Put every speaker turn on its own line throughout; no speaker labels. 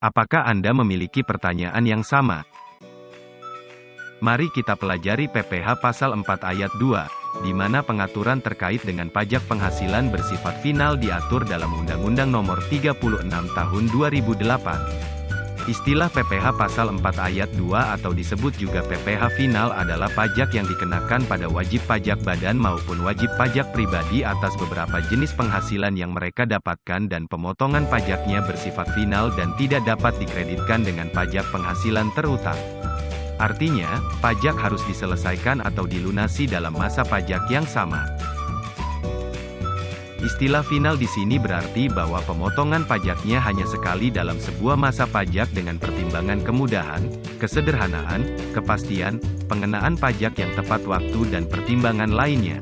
Apakah Anda memiliki pertanyaan yang sama? Mari kita pelajari PPh Pasal 4 Ayat 2, di mana pengaturan terkait dengan pajak penghasilan bersifat final diatur dalam Undang-Undang Nomor 36 Tahun 2008. Istilah PPh Pasal 4 Ayat 2 atau disebut juga PPh final adalah pajak yang dikenakan pada wajib pajak badan maupun wajib pajak pribadi atas beberapa jenis penghasilan yang mereka dapatkan dan pemotongan pajaknya bersifat final dan tidak dapat dikreditkan dengan pajak penghasilan terutang. Artinya, pajak harus diselesaikan atau dilunasi dalam masa pajak yang sama. Istilah final di sini berarti bahwa pemotongan pajaknya hanya sekali dalam sebuah masa pajak dengan pertimbangan kemudahan, kesederhanaan, kepastian, pengenaan pajak yang tepat waktu dan pertimbangan lainnya.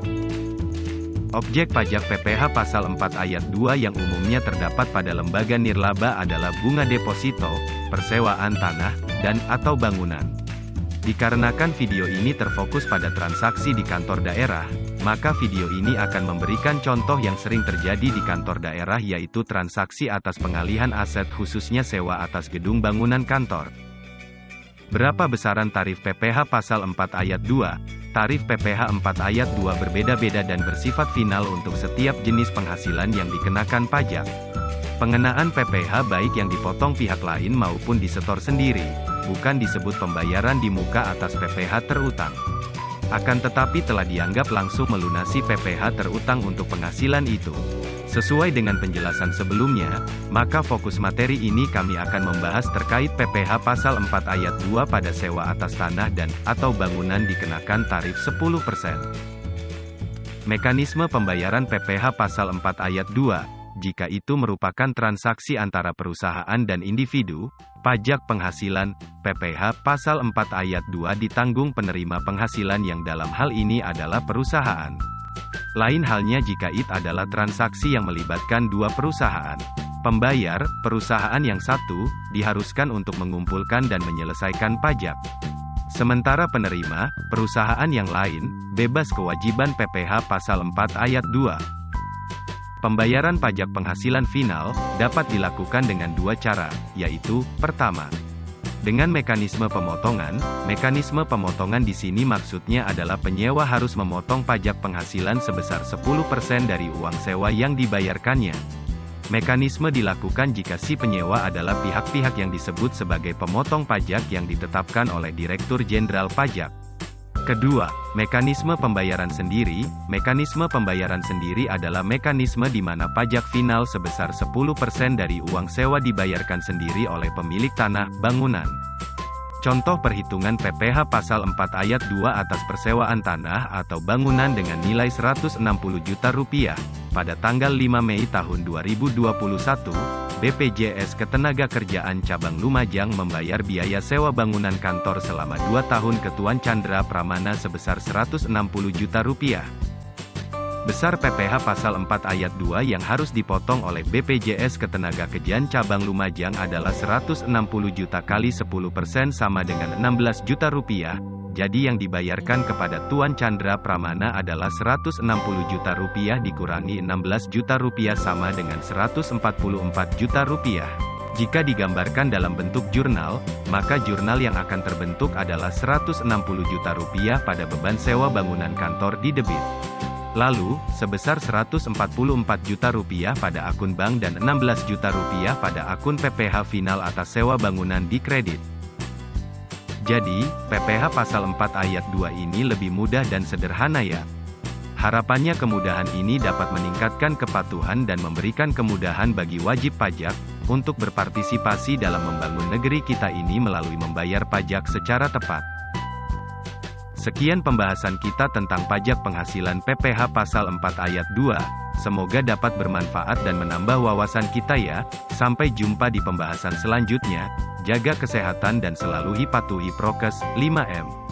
Objek pajak PPh Pasal 4 Ayat 2 yang umumnya terdapat pada lembaga nirlaba adalah bunga deposito, persewaan tanah, dan/atau bangunan. Dikarenakan video ini terfokus pada transaksi di kantor daerah, maka video ini akan memberikan contoh yang sering terjadi di kantor daerah yaitu transaksi atas pengalihan aset khususnya sewa atas gedung bangunan kantor. Berapa besaran tarif PPh Pasal 4 Ayat 2? Tarif PPh 4 Ayat 2 berbeda-beda dan bersifat final untuk setiap jenis penghasilan yang dikenakan pajak. Pengenaan PPh baik yang dipotong pihak lain maupun disetor sendiri, bukan disebut pembayaran di muka atas PPh terutang. Akan tetapi telah dianggap langsung melunasi PPh terutang untuk penghasilan itu. Sesuai dengan penjelasan sebelumnya, maka fokus materi ini kami akan membahas terkait PPh Pasal 4 Ayat 2 pada sewa atas tanah dan/atau bangunan dikenakan tarif 10%. Mekanisme pembayaran PPh Pasal 4 Ayat 2. Jika itu merupakan transaksi antara perusahaan dan individu, pajak penghasilan, PPh Pasal 4 Ayat 2 ditanggung penerima penghasilan yang dalam hal ini adalah perusahaan. Lain halnya jika it adalah transaksi yang melibatkan dua perusahaan. Pembayar, perusahaan yang satu, diharuskan untuk mengumpulkan dan menyelesaikan pajak. Sementara penerima, perusahaan yang lain, bebas kewajiban PPh Pasal 4 Ayat 2. Pembayaran pajak penghasilan final dapat dilakukan dengan dua cara, yaitu, pertama, dengan mekanisme pemotongan. Mekanisme pemotongan di sini maksudnya adalah penyewa harus memotong pajak penghasilan sebesar 10% dari uang sewa yang dibayarkannya. Mekanisme dilakukan jika si penyewa adalah pihak-pihak yang disebut sebagai pemotong pajak yang ditetapkan oleh Direktur Jenderal Pajak. Kedua, mekanisme pembayaran sendiri. Mekanisme pembayaran sendiri adalah mekanisme di mana pajak final sebesar 10% dari uang sewa dibayarkan sendiri oleh pemilik tanah, bangunan. Contoh perhitungan PPh Pasal 4 Ayat 2 atas persewaan tanah atau bangunan dengan nilai Rp160 juta pada tanggal 5 Mei tahun 2021. BPJS Ketenagakerjaan Cabang Lumajang membayar biaya sewa bangunan kantor selama 2 tahun ke Tuan Chandra Pramana sebesar Rp160 juta. Besar PPh Pasal 4 Ayat 2 yang harus dipotong oleh BPJS Ketenagakerjaan Cabang Lumajang adalah Rp160 juta kali 10% sama dengan Rp16 juta. Jadi yang dibayarkan kepada Tuan Chandra Pramana adalah Rp160 juta dikurangi Rp16 juta sama dengan Rp144 juta. Jika digambarkan dalam bentuk jurnal, maka jurnal yang akan terbentuk adalah Rp160 juta pada beban sewa bangunan kantor di debit. Lalu, sebesar Rp144 juta pada akun bank dan Rp16 juta pada akun PPh final atas sewa bangunan di kredit. Jadi, PPh Pasal 4 Ayat 2 ini lebih mudah dan sederhana ya. Harapannya kemudahan ini dapat meningkatkan kepatuhan dan memberikan kemudahan bagi wajib pajak untuk berpartisipasi dalam membangun negeri kita ini melalui membayar pajak secara tepat. Sekian pembahasan kita tentang pajak penghasilan PPh Pasal 4 Ayat 2. Semoga dapat bermanfaat dan menambah wawasan kita ya. Sampai jumpa di pembahasan selanjutnya. Jaga kesehatan dan selalu patuhi prokes 5M.